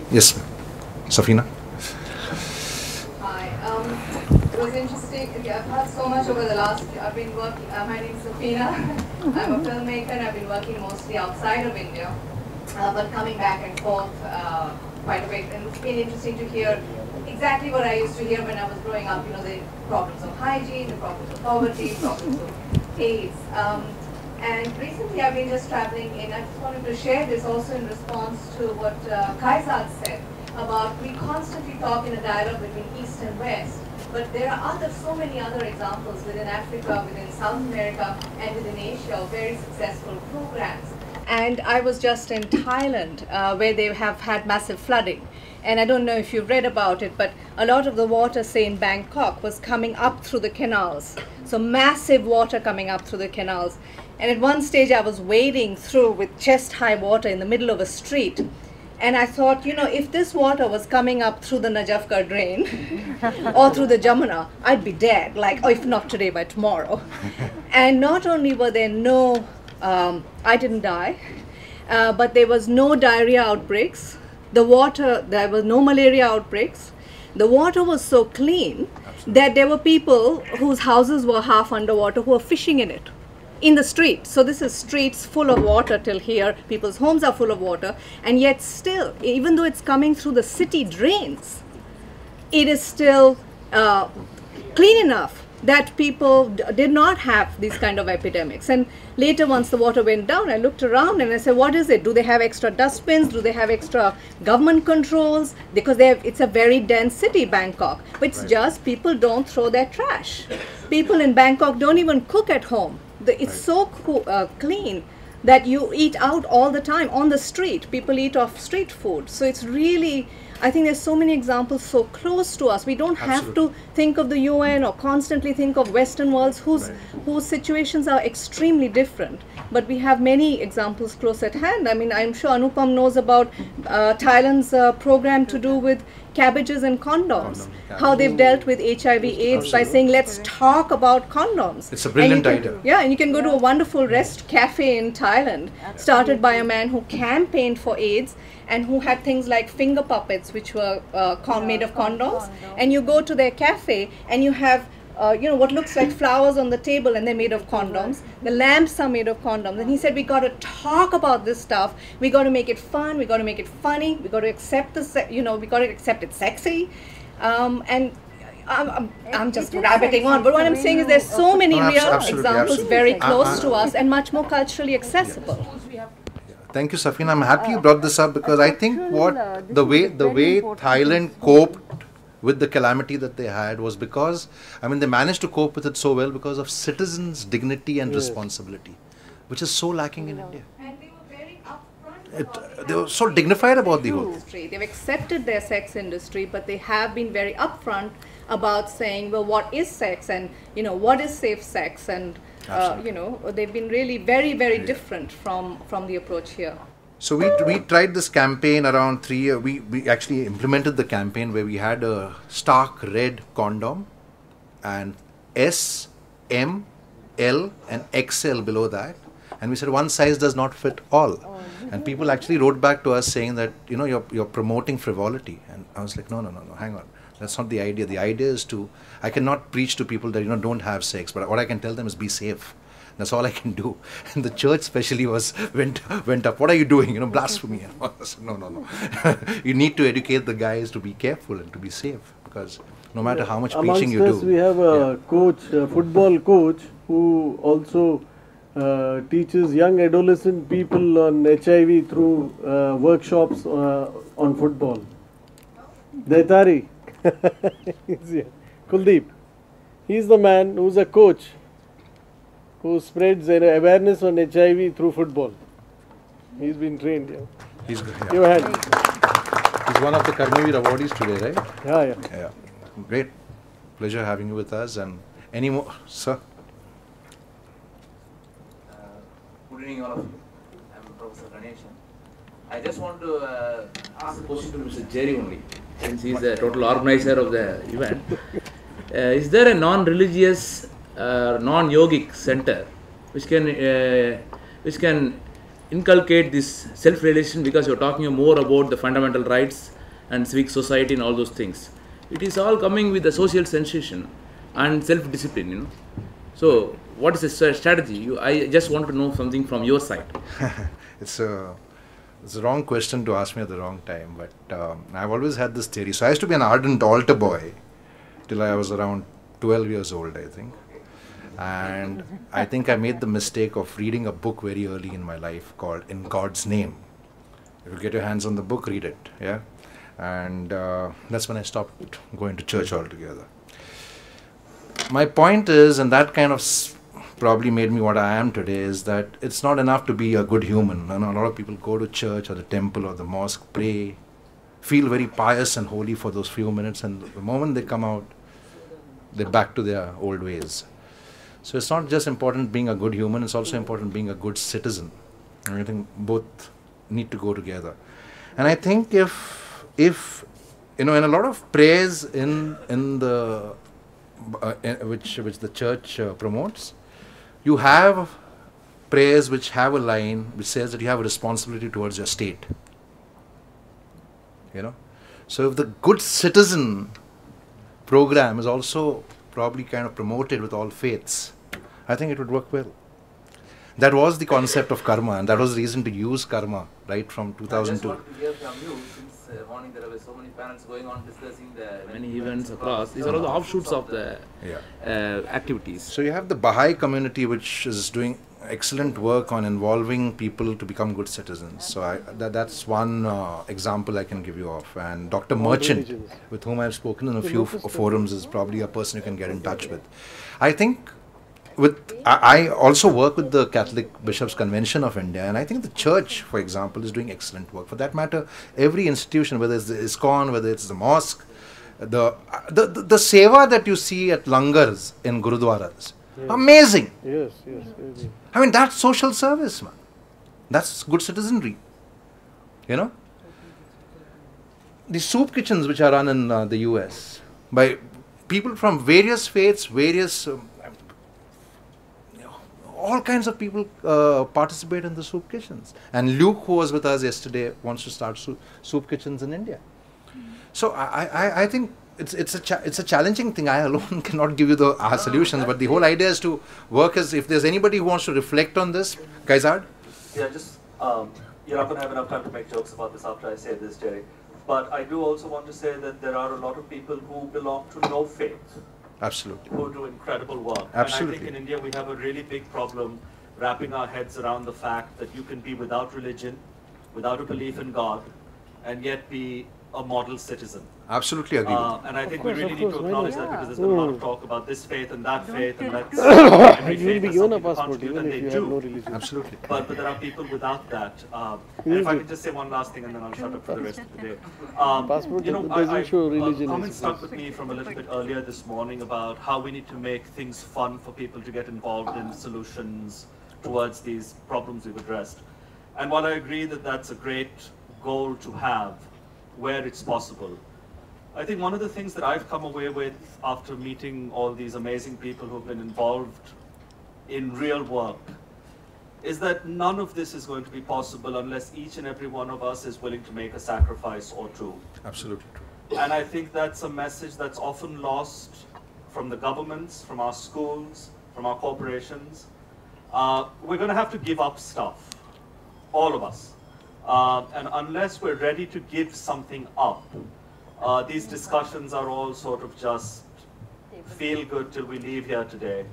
Yes, Safina. Hi. It was interesting. I've heard so much over the last. I've been working. My name is Safina. I'm a filmmaker, and I've been working mostly outside of India, but coming back and forth quite a bit. And it's been interesting to hear exactly what I used to hear when I was growing up. You know, the problems of hygiene, the problems of poverty, problems of AIDS. And recently, I've been just traveling in. I just wanted to share this also in response to what Kaizad said about we constantly talk in a dialogue between East and West, but there are so many other examples within Africa, within South America, and within Asia of very successful programs. And I was just in Thailand, where they have had massive flooding. And I don't know if you've read about it, but a lot of the water, say in Bangkok, was coming up through the canals. So massive water coming up through the canals. And at one stage I was wading through with chest high water in the middle of a street. And I thought, you know, if this water was coming up through the Najafgarh drain or through the Jamuna, I'd be dead, like, or if not today, by tomorrow. And not only were there no, I didn't die, but there was no diarrhea outbreaks. The water, there were no malaria outbreaks. The water was so clean that there were people whose houses were half underwater who were fishing in it, in the street. So this is streets full of water till here. People's homes are full of water. And yet still, even though it's coming through the city drains, it is still clean enough that people did not have these kind of epidemics. And later, once the water went down, I looked around and I said, what is it? Do they have extra dustbins? Do they have extra government controls? Because it's a very dense city, Bangkok. But it's just people don't throw their trash. People in Bangkok don't even cook at home. It's so clean that you eat out all the time on the street. People eat off street food. So it's really, I think there's so many examples so close to us. We don't have to think of the UN or constantly think of Western worlds whose situations are extremely different. But we have many examples close at hand. I mean, I'm sure Anupam knows about Thailand's program to do with cabbages and condoms, how they've dealt with HIV/AIDS by saying, let's talk about condoms. It's a brilliant idea. Yeah, and you can go to a wonderful rest cafe in Thailand, started by a man who campaigned for AIDS and who had things like finger puppets, which were made of condoms. And you go to their cafe and you have you know, what looks like flowers on the table, and they're made of condoms. The lamps are made of condoms. And he said, we got to talk about this stuff. We got to make it fun. We got to make it funny. We got to accept you know, we got to accept it sexy. And I'm just rabbiting on, but what I'm saying is there's so many real examples very close to us and much more culturally accessible. Thank you, Safina. I'm happy you brought this up because I think the way Thailand coped with the calamity that they had was because, I mean, they managed to cope with it so well because of citizens' dignity and responsibility, which is so lacking in India. And they were very upfront. They were so dignified about the whole thing. They've accepted their sex industry, but they have been very upfront about saying, well, what is sex, and you know, what is safe sex, and you know, they've been really very, very different from the approach here. So we tried this campaign around 3 years. We actually implemented the campaign where we had a stark red condom and S, M, L and XL below that. And we said one size does not fit all. And people actually wrote back to us saying that, you know, you're promoting frivolity. And I was like, no, hang on. That's not the idea. The idea is I cannot preach to people that, you know, don't have sex. But what I can tell them is be safe. That's all I can do. And the church especially went up. What are you doing? You know, blasphemy. And I said, no. You need to educate the guys to be careful and to be safe, because no matter how much preaching you do. We have a coach, a football coach, who also teaches young adolescent people on HIV through workshops on football. Daitari. Kuldeep. He's the man who's a coach who spreads awareness on HIV through football. He's been trained. Yeah. He's good. Give a hand. He's one of the Karmavir awardees today, right? Yeah. Great. Pleasure having you with us. And any more, sir? Good evening, all of you. I'm Professor Ganeshan. I just want to ask a question to Mr. Jerry only, since he's the total organizer of the event. Is there a non-religious, non-yogic center which can inculcate this self-realization, because you're talking more about the fundamental rights and civic society and all those things. It is all coming with the social sensation and self-discipline, you know. So, what is the strategy? I just want to know something from your side. It's a wrong question to ask me at the wrong time, but I've always had this theory. So I used to be an ardent altar boy till I was around 12 years old, I think. And I think I made the mistake of reading a book very early in my life called In God's Name. If you get your hands on the book, read it, yeah? And that's when I stopped going to church altogether. My point is, and that kind of probably made me what I am today, is that it's not enough to be a good human. I know a lot of people go to church or the temple or the mosque, pray, feel very pious and holy for those few minutes, and the moment they come out, they're back to their old ways. So it's not just important being a good human, it's also important being a good citizen. And I think both need to go together. And I think if you know, in a lot of prayers in the which the church promotes, you have prayers which have a line which says that you have a responsibility towards your state. You know, so if the good citizen program is also probably kind of promoted with all faiths, I think it would work well. That was the concept of karma, and that was the reason to use karma right from 2002. I just want to hear from you, since morning there were so many panels going on discussing the many events across. These are all the offshoots of the activities. So you have the Baha'i community, which is doing excellent work on involving people to become good citizens. So that's one example I can give you of. And Dr. Merchant, with whom I've spoken in a few forums, is probably a person you can get in touch with. I think I also work with the Catholic Bishops' Convention of India, and I think the church, for example, is doing excellent work. For that matter, every institution, whether it's the ISKCON, whether it's the mosque, the seva that you see at langars in gurudwaras, amazing. Yes. I mean, that's social service, man. That's good citizenry. You know, the soup kitchens which are run in the US by people from various faiths, various all kinds of people participate in the soup kitchens. And Luke, who was with us yesterday, wants to start soup kitchens in India. So I think it's a challenging thing. I alone cannot give you the solutions, but the whole idea is to work as, if there's anybody who wants to reflect on this, Kaizad? Yeah, just, you're not going to have enough time to make jokes about this after I say this, Jerry. But I do also want to say that there are a lot of people who belong to no faith. Absolutely. Who do incredible work. Absolutely. And I think in India we have a really big problem wrapping our heads around the fact that you can be without religion, without a belief in God, and yet be a model citizen. Absolutely agree. And I think we really need to acknowledge that, because there's been a lot of talk about this faith and that faith, and that's every You will faith be has given a something to passport contribute, even and if they you have no do. religion. Absolutely. But there are people without that. And if I can just say one last thing, and then I'll shut up for the rest of the day. Passport doesn't show religion, I comment stuck suppose. with me from a little bit earlier this morning about how we need to make things fun for people to get involved in solutions towards these problems we've addressed. And while I agree that that's a great goal to have where it's possible, I think one of the things that I've come away with after meeting all these amazing people who've been involved in real work is that none of this is going to be possible unless each and every one of us is willing to make a sacrifice or two. Absolutely. And I think that's a message that's often lost from the governments, from our schools, from our corporations. We're going to have to give up stuff, all of us. And unless we're ready to give something up, these discussions are all sort of just feel good till we leave here today,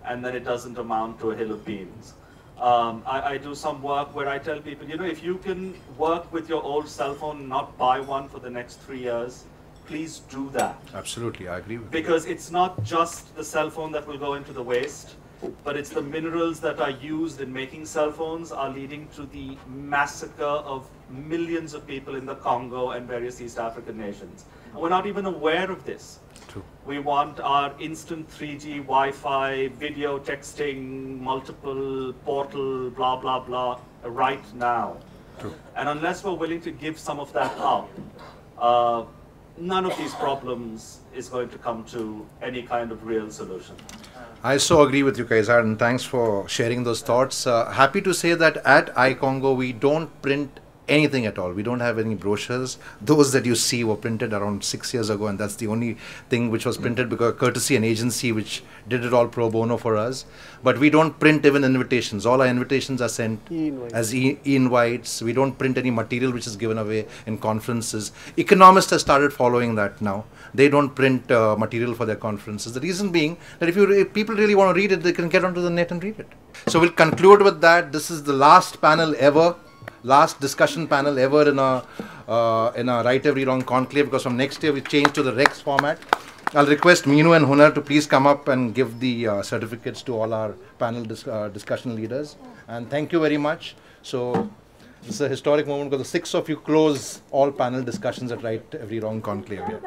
and then it doesn't amount to a hill of beans. I do some work where I tell people, you know, if you can work with your old cell phone and not buy one for the next 3 years, please do that. Absolutely, I agree with you. Because it's not just the cell phone that will go into the waste, but it's the minerals that are used in making cell phones are leading to the massacre of millions of people in the Congo and various East African nations. And we're not even aware of this. True. We want our instant 3G, Wi-Fi, video texting, multiple portal, blah, blah, blah, right now. True. And unless we're willing to give some of that up, none of these problems is going to come to any kind of real solution. I so agree with you, Kaizad, and thanks for sharing those thoughts. Happy to say that at iCongo we don't print anything at all. We don't have any brochures. Those that you see were printed around 6 years ago, and that's the only thing which was printed because courtesy an agency which did it all pro bono for us. But we don't print even invitations. All our invitations are sent as e-invites. We don't print any material which is given away in conferences. Economists have started following that now. They don't print material for their conferences. The reason being that if people really want to read it, they can get onto the net and read it. So we'll conclude with that. This is the last panel ever, last discussion panel ever in our Right Every Wrong conclave, because from next year we change to the Rex format. I'll request Meenu and Hunar to please come up and give the certificates to all our panel discussion leaders. And thank you very much. So this is a historic moment because the 6 of you close all panel discussions at Right Every Wrong conclave here.